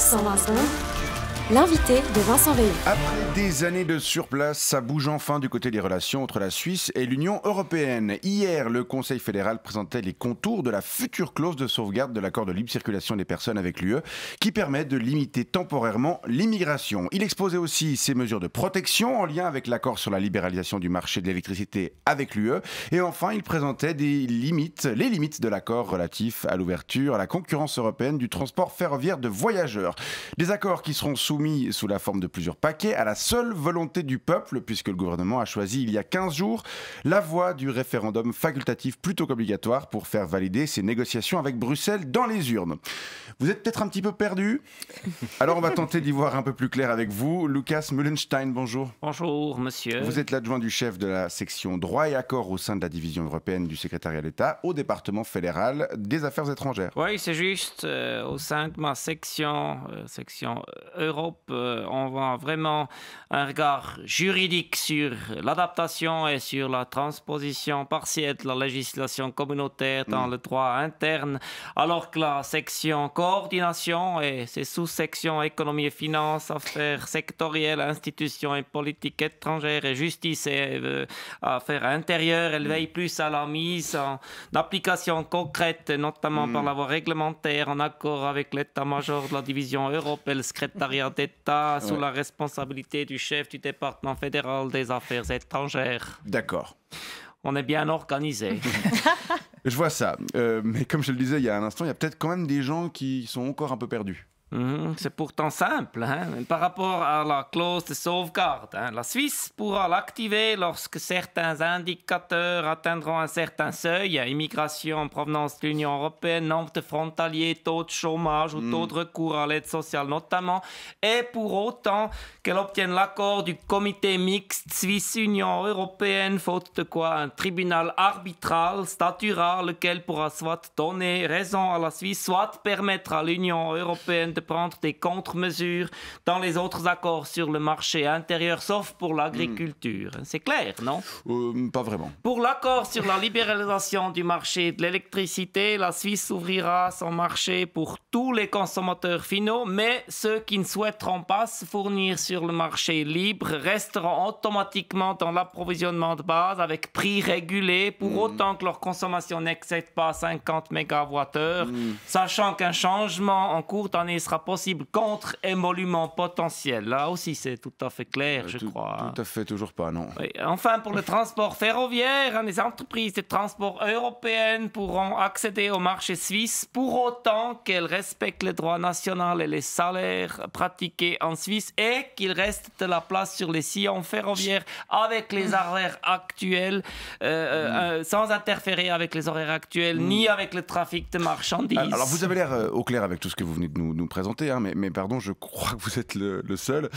120 l'invité de Vincent Veillon. Après des années de surplace, ça bouge enfin du côté des relations entre la Suisse et l'Union européenne. Hier, le Conseil fédéral présentait les contours de la future clause de sauvegarde de l'accord de libre circulation des personnes avec l'UE, qui permet de limiter temporairement l'immigration. Il exposait aussi ses mesures de protection en lien avec l'accord sur la libéralisation du marché de l'électricité avec l'UE. Et enfin, il présentait les limites de l'accord relatif à l'ouverture à la concurrence européenne du transport ferroviaire de voyageurs. Des accords qui seront soumis sous la forme de plusieurs paquets à la seule volonté du peuple, puisque le gouvernement a choisi il y a 15 jours la voie du référendum facultatif plutôt qu'obligatoire pour faire valider ces négociations avec Bruxelles dans les urnes. Vous êtes peut-être un petit peu perdu? Alors on va tenter d'y voir un peu plus clair avec vous. Lucas Mullenstein, bonjour. Bonjour monsieur. Vous êtes l'adjoint du chef de la section droit et accord au sein de la division européenne du secrétariat d'État au département fédéral des affaires étrangères. Oui, c'est juste, au sein de ma section Europe, on voit vraiment un regard juridique sur l'adaptation et sur la transposition partielle de la législation communautaire dans le droit interne, alors que la section coordination et ses sous-sections économie et finances, affaires sectorielles, institutions et politiques étrangères et justice et affaires intérieures, elle veille plus à la mise en application concrète, notamment par la voie réglementaire, en accord avec l'état-major de la division Europe et le secrétariat d'État sous la responsabilité du chef du département fédéral des affaires étrangères. D'accord. On est bien organisé. Je vois ça. Mais comme je le disais il y a un instant, il y a peut-être quand même des gens qui sont encore un peu perdus. C'est pourtant simple. Par rapport à la clause de sauvegarde, la Suisse pourra l'activer lorsque certains indicateurs atteindront un certain seuil, immigration en provenance de l'Union européenne, nombre de frontaliers, taux de chômage ou taux de recours à l'aide sociale notamment, et pour autant qu'elle obtienne l'accord du comité mixte Suisse-Union européenne, faute de quoi un tribunal arbitral statuera, lequel pourra soit donner raison à la Suisse, soit permettre à l'Union européenne de prendre des contre-mesures dans les autres accords sur le marché intérieur, sauf pour l'agriculture. C'est clair, non? Pas vraiment. Pour l'accord sur la libéralisation du marché de l'électricité, la Suisse ouvrira son marché pour tous les consommateurs finaux, mais ceux qui ne souhaiteront pas se fournir sur le marché libre resteront automatiquement dans l'approvisionnement de base avec prix régulé pour autant que leur consommation n'excède pas 50 MWh, sachant qu'un changement en cours d'année sera possible contre émolument potentiel. Là aussi, c'est tout à fait clair, je crois. Tout à fait, toujours pas, non. Oui. Enfin, pour le transport ferroviaire, les entreprises de transport européennes pourront accéder au marché suisse pour autant qu'elles respectent les droits nationaux et les salaires pratiqués en Suisse et qu'il reste de la place sur les sillons ferroviaires avec les horaires actuels, sans interférer avec les horaires actuels ni avec le trafic de marchandises. Alors, vous avez l'air au clair avec tout ce que vous venez de nous présenter, mais pardon, je crois que vous êtes le seul.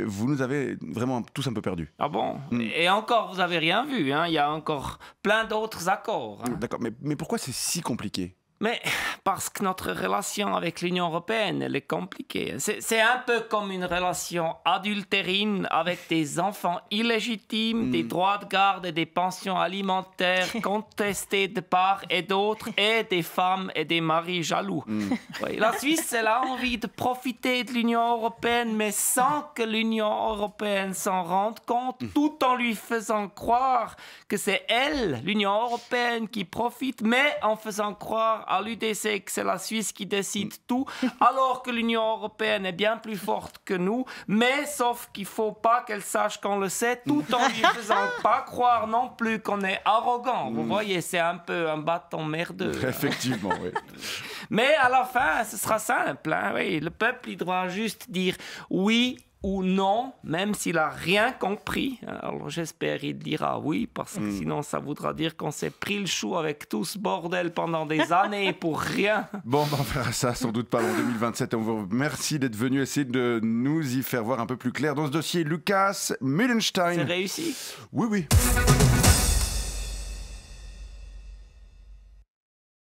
Vous nous avez vraiment tous un peu perdus. Ah bon? Et encore, vous n'avez rien vu, il y a encore plein d'autres accords. D'accord, mais pourquoi c'est si compliqué? Mais parce que notre relation avec l'Union européenne, elle est compliquée. C'est un peu comme une relation adultérine avec des enfants illégitimes, des droits de garde et des pensions alimentaires contestés de part et d'autre, et des femmes et des maris jaloux. Oui, la Suisse, elle a envie de profiter de l'Union européenne, mais sans que l'Union européenne s'en rende compte, tout en lui faisant croire que c'est elle, l'Union européenne, qui profite, mais en faisant croire à l'UDC que c'est la Suisse qui décide tout, alors que l'Union européenne est bien plus forte que nous, mais sauf qu'il ne faut pas qu'elle sache qu'on le sait, tout en lui faisant pas croire non plus qu'on est arrogant. Vous voyez, c'est un peu un bâton merdeux. Effectivement, oui. Mais à la fin, ce sera simple. Oui, le peuple, il doit juste dire oui ou non, même s'il n'a rien compris. Alors j'espère qu'il dira oui, parce que sinon ça voudra dire qu'on s'est pris le chou avec tout ce bordel pendant des années pour rien. Bon, on verra ça sans doute pas en 2027. On vous remercie d'être venu essayer de nous y faire voir un peu plus clair dans ce dossier. Lucas Mullenstein. C'est réussi? Oui.